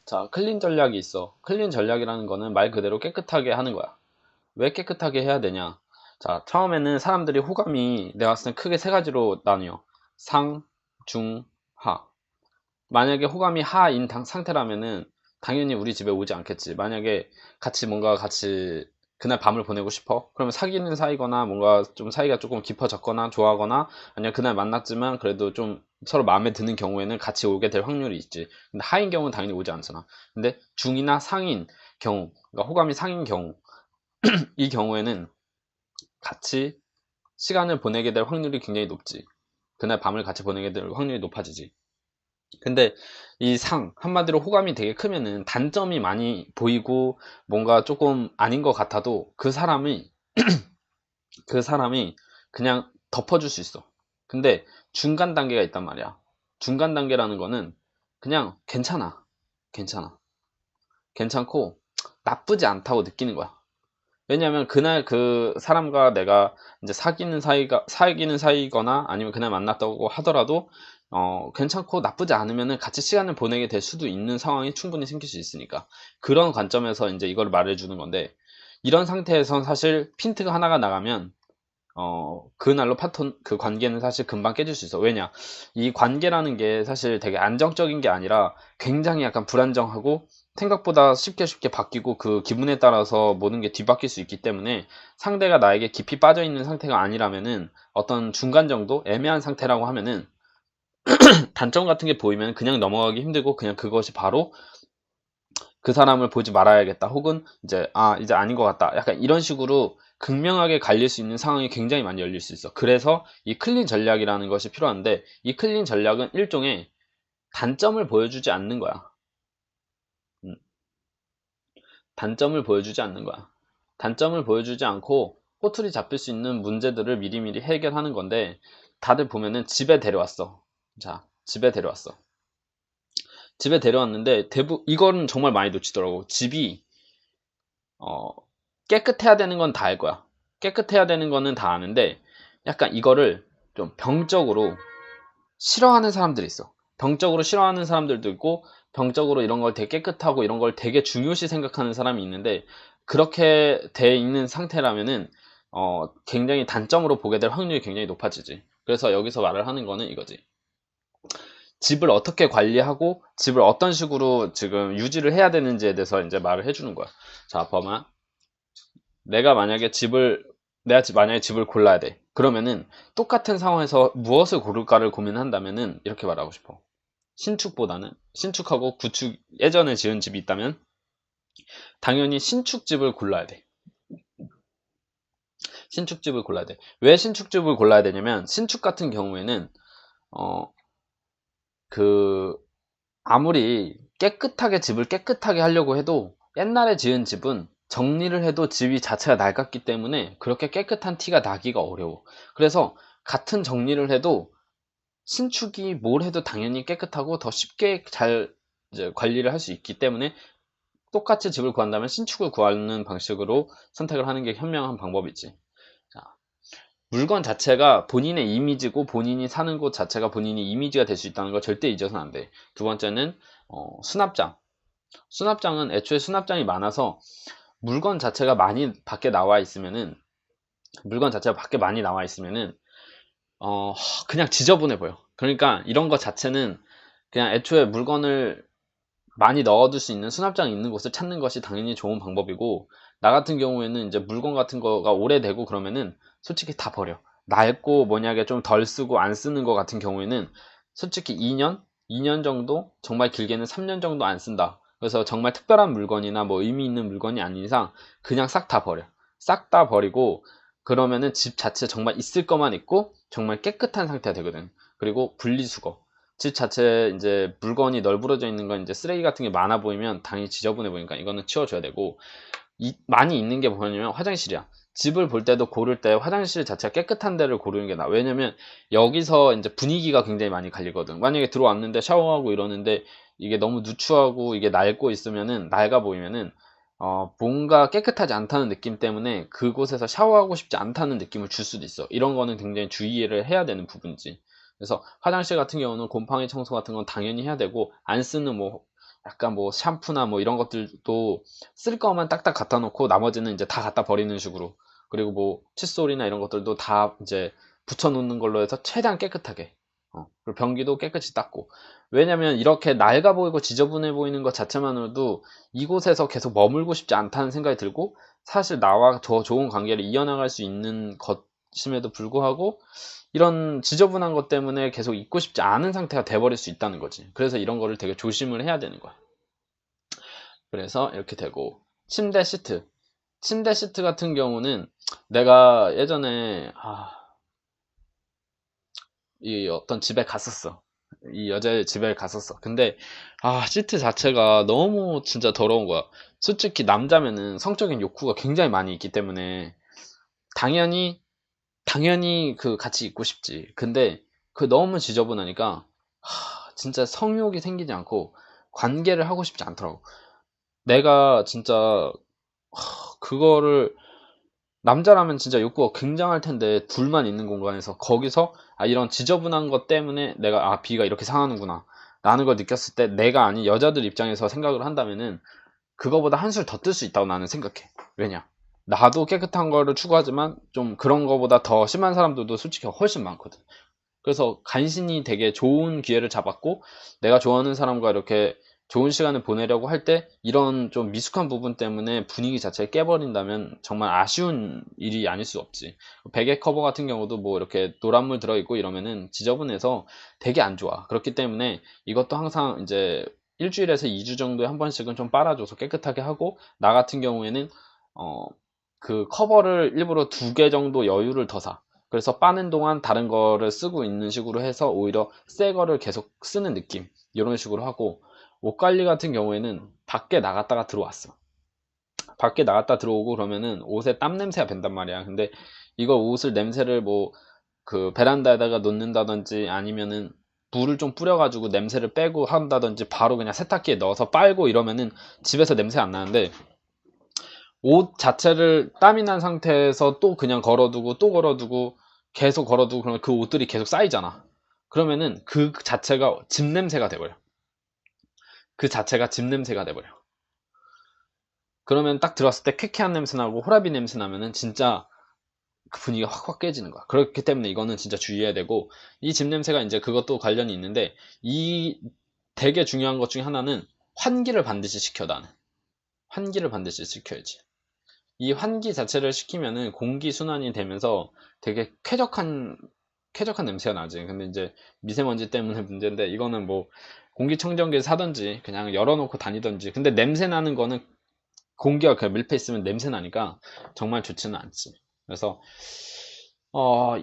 자, 클린 전략이 있어. 클린 전략이라는 거는 말 그대로 깨끗하게 하는 거야. 왜 깨끗하게 해야 되냐? 자, 처음에는 사람들이 호감이 내가 봤을 땐 크게 세 가지로 나뉘어. 상, 중, 하. 만약에 호감이 하인 상태라면은 당연히 우리 집에 오지 않겠지. 만약에 같이 그날 밤을 보내고 싶어? 그러면 사귀는 사이거나 뭔가 좀 사이가 조금 깊어졌거나 좋아하거나 아니면 그날 만났지만 그래도 좀 서로 마음에 드는 경우에는 같이 오게 될 확률이 있지. 근데 하인 경우는 당연히 오지 않잖아. 근데 중이나 상인 경우, 그러니까 호감이 상인 경우, 이 경우에는 같이 시간을 보내게 될 확률이 굉장히 높지. 그날 밤을 같이 보내게 될 확률이 높아지지. 근데 이 한마디로 호감이 되게 크면은 단점이 많이 보이고 뭔가 조금 아닌 것 같아도 그 사람이 그냥 덮어줄 수 있어. 근데 중간 단계가 있단 말이야. 중간 단계라는 거는 그냥 괜찮아. 괜찮아. 괜찮고 나쁘지 않다고 느끼는 거야. 왜냐면 그날 그 사람과 내가 이제 사귀는 사이거나 아니면 그날 만났다고 하더라도 괜찮고 나쁘지 않으면은 같이 시간을 보내게 될 수도 있는 상황이 충분히 생길 수 있으니까 그런 관점에서 이제 이걸 말해주는 건데 이런 상태에선 사실 핀트가 하나가 나가면 그날로 그 관계는 사실 금방 깨질 수 있어. 왜냐? 이 관계라는 게 사실 되게 안정적인 게 아니라 굉장히 약간 불안정하고 생각보다 쉽게 바뀌고 그 기분에 따라서 모든 게 뒤바뀔 수 있기 때문에 상대가 나에게 깊이 빠져 있는 상태가 아니라면은 어떤 중간 정도 애매한 상태라고 하면은 단점 같은 게 보이면 그냥 넘어가기 힘들고 그냥 그것이 바로 그 사람을 보지 말아야겠다. 혹은 이제 아닌 것 같다. 약간 이런 식으로 극명하게 갈릴 수 있는 상황이 굉장히 많이 열릴 수 있어. 그래서 이 클린 전략이라는 것이 필요한데 이 클린 전략은 일종의 단점을 보여주지 않는 거야. 음, 단점을 보여주지 않는 거야. 단점을 보여주지 않고 꼬투리 잡힐 수 있는 문제들을 미리미리 해결하는 건데 다들 보면은 집에 데려왔어. 자, 집에 데려왔어. 집에 데려왔는데 이거는 정말 많이 놓치더라고. 집이 어, 깨끗해야 되는 건 다 알 거야. 깨끗해야 되는 거는 다 아는데 약간 이거를 좀 병적으로 싫어하는 사람들이 있어. 병적으로 싫어하는 사람들도 있고 병적으로 이런 걸 되게 깨끗하고 이런 걸 되게 중요시 생각하는 사람이 있는데 그렇게 돼 있는 상태라면은 굉장히 단점으로 보게 될 확률이 굉장히 높아지지. 그래서 여기서 말을 하는 거는 이거지. 집을 어떻게 관리하고 집을 어떤 식으로 지금 유지를 해야 되는지에 대해서 이제 말을 해주는 거야. 자, 범아. 내가 만약에 만약에 집을 골라야 돼. 그러면은 똑같은 상황에서 무엇을 고를까를 고민한다면은 이렇게 말하고 싶어. 신축하고 구축 예전에 지은 집이 있다면 당연히 신축집을 골라야 돼. 신축집을 골라야 돼. 왜 신축집을 골라야 되냐면 신축 같은 경우에는 어 그 아무리 집을 깨끗하게 하려고 해도 옛날에 지은 집은 정리를 해도 집이 자체가 낡았기 때문에 그렇게 깨끗한 티가 나기가 어려워. 그래서 같은 정리를 해도 신축이 뭘 해도 당연히 깨끗하고 더 쉽게 잘 이제 관리를 할 수 있기 때문에 똑같이 집을 구한다면 신축을 구하는 방식으로 선택을 하는 게 현명한 방법이지. 자, 물건 자체가 본인의 이미지고 본인이 사는 곳 자체가 본인이 이미지가 될 수 있다는 걸 절대 잊어서는 안 돼. 두 번째는 수납장. 수납장은 애초에 수납장이 많아서 물건 자체가 많이 밖에 나와 있으면은 물건 자체가 밖에 많이 나와 있으면은 어, 그냥 지저분해 보여. 그러니까 이런 것 자체는 그냥 애초에 물건을 많이 넣어둘 수 있는 수납장이 있는 곳을 찾는 것이 당연히 좋은 방법이고, 나 같은 경우에는 이제 물건 같은 거가 오래되고 그러면은 솔직히 다 버려. 낡고 뭐냐게 좀 덜 쓰고 안 쓰는 거 같은 경우에는 솔직히 2년 정도? 정말 길게는 3년 정도 안 쓴다. 그래서 정말 특별한 물건이나 뭐 의미 있는 물건이 아닌 이상 그냥 싹 다 버려. 싹 다 버리고 그러면은 집 자체 정말 있을 것만 있고 정말 깨끗한 상태가 되거든. 그리고 분리수거. 집 자체에 이제 물건이 널브러져 있는 건 이제 쓰레기 같은 게 많아 보이면 당연히 지저분해 보니까 이거는 치워줘야 되고 많이 있는 게 뭐냐면 화장실이야. 집을 볼 때도 고를 때 화장실 자체가 깨끗한 데를 고르는 게 나아. 왜냐면 여기서 이제 분위기가 굉장히 많이 갈리거든. 만약에 들어왔는데 샤워하고 이러는데 이게 너무 누추하고 이게 낡고 있으면은 낡아 보이면은 뭔가 깨끗하지 않다는 느낌 때문에 그곳에서 샤워하고 싶지 않다는 느낌을 줄 수도 있어. 이런 거는 굉장히 주의를 해야 되는 부분이지. 그래서 화장실 같은 경우는 곰팡이 청소 같은 건 당연히 해야 되고 안 쓰는 뭐 약간 뭐 샴푸나 뭐 이런 것들도 쓸 거만 딱딱 갖다 놓고 나머지는 이제 다 갖다 버리는 식으로, 그리고 뭐 칫솔이나 이런 것들도 다 이제 붙여 놓는 걸로 해서 최대한 깨끗하게, 그리고 변기도 깨끗이 닦고. 왜냐면 이렇게 낡아 보이고 지저분해 보이는 것 자체만으로도 이곳에서 계속 머물고 싶지 않다는 생각이 들고, 사실 나와 더 좋은 관계를 이어나갈 수 있는 것임에도 불구하고 이런 지저분한 것 때문에 계속 있고 싶지 않은 상태가 돼버릴 수 있다는 거지. 그래서 이런 거를 되게 조심을 해야 되는 거야. 그래서 이렇게 되고, 침대 시트 같은 경우는 내가 예전에 이 어떤 집에 갔었어. 이 여자의 집에 갔었어. 근데 시트 자체가 너무 진짜 더러운 거야. 솔직히 남자면은 성적인 욕구가 굉장히 많이 있기 때문에 당연히 그 같이 있고 싶지. 근데 그 너무 지저분하니까 진짜 성욕이 생기지 않고 관계를 하고 싶지 않더라고. 내가 진짜 그거를, 남자라면 진짜 욕구가 굉장할 텐데 둘만 있는 공간에서 거기서 이런 지저분한 것 때문에 내가 비가 이렇게 상하는구나 라는 걸 느꼈을 때, 내가 아닌 여자들 입장에서 생각을 한다면은 그거보다 한술 더 뜰 수 있다고 나는 생각해. 왜냐, 나도 깨끗한 거를 추구하지만 좀 그런 거보다 더 심한 사람들도 솔직히 훨씬 많거든. 그래서 간신히 되게 좋은 기회를 잡았고, 내가 좋아하는 사람과 이렇게 좋은 시간을 보내려고 할 때 이런 좀 미숙한 부분 때문에 분위기 자체를 깨버린다면 정말 아쉬운 일이 아닐 수 없지. 베개 커버 같은 경우도 뭐 이렇게 노란물 들어있고 이러면은 지저분해서 되게 안 좋아. 그렇기 때문에 이것도 항상 이제 일주일에서 2주 정도에 한 번씩은 좀 빨아줘서 깨끗하게 하고, 나 같은 경우에는 그 커버를 일부러 2개 정도 여유를 더 사. 그래서 빠는 동안 다른 거를 쓰고 있는 식으로 해서 오히려 새 거를 계속 쓰는 느낌, 이런 식으로 하고. 옷 관리 같은 경우에는 밖에 나갔다가 들어왔어. 밖에 나갔다 들어오고 그러면은 옷에 땀 냄새가 밴단 말이야. 근데 이거 옷을 냄새를 뭐 그 베란다에다가 놓는다든지 아니면은 물을 좀 뿌려가지고 냄새를 빼고 한다든지 바로 그냥 세탁기에 넣어서 빨고 이러면은 집에서 냄새 안 나는데, 옷 자체를 땀이 난 상태에서 또 그냥 걸어두고 또 걸어두고 계속 걸어두고 그러면 그 옷들이 계속 쌓이잖아. 그러면은 그 자체가 집 냄새가 돼버려. 그 자체가 집 냄새가 돼버려. 그러면 딱 들어왔을 때 쾌쾌한 냄새 나고 호라비 냄새 나면은 진짜 그 분위기가 확 깨지는 거야. 그렇기 때문에 이거는 진짜 주의해야 되고, 이 집 냄새가 이제 그것도 관련이 있는데, 이 되게 중요한 것 중에 하나는 환기를 반드시 시켜. 나는 환기를 반드시 시켜야지. 이 환기 자체를 시키면은 공기 순환이 되면서 되게 쾌적한 냄새가 나지. 근데 이제 미세먼지 때문에 문제인데, 이거는 뭐 공기청정기 사든지 그냥 열어놓고 다니든지. 근데 냄새 나는 거는 공기가 그냥 밀폐 있으면 냄새 나니까 정말 좋지는 않지. 그래서 어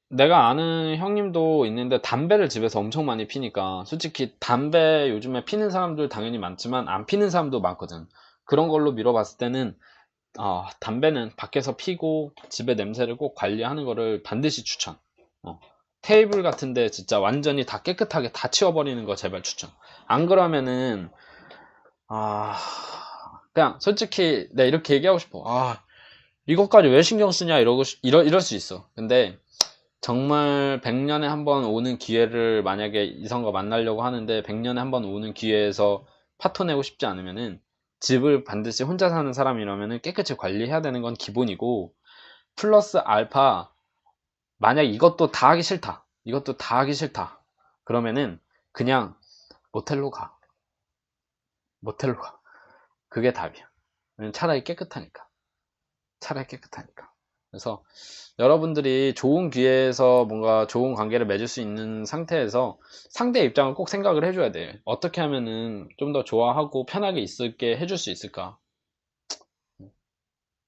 내가 아는 형님도 있는데 담배를 집에서 엄청 많이 피니까, 솔직히 담배 요즘에 피는 사람들 당연히 많지만 안 피는 사람도 많거든. 그런 걸로 미뤄봤을 때는 담배는 밖에서 피고 집의 냄새를 꼭 관리하는 거를 반드시 추천. 테이블 같은데 진짜 완전히 다 깨끗하게 다 치워버리는 거 제발 추천. 안 그러면은 아 그냥 솔직히 내가 이렇게 얘기하고 싶어. 이것까지 왜 신경 쓰냐 이럴 수 있어. 근데 정말 100년에 한 번 오는 기회를, 만약에 이성과 만나려고 하는데 100년에 한 번 오는 기회에서 파토 내고 싶지 않으면은, 집을 반드시 혼자 사는 사람이라면은 깨끗이 관리해야 되는 건 기본이고, 플러스 알파, 만약 이것도 다 하기 싫다, 그러면은 그냥 모텔로 가. 모텔로 가. 그게 답이야. 왜냐면 차라리 깨끗하니까. 그래서 여러분들이 좋은 기회에서 뭔가 좋은 관계를 맺을 수 있는 상태에서 상대 입장을 꼭 생각을 해줘야 돼. 어떻게 하면은 좀 더 좋아하고 편하게 있을게 해줄 수 있을까?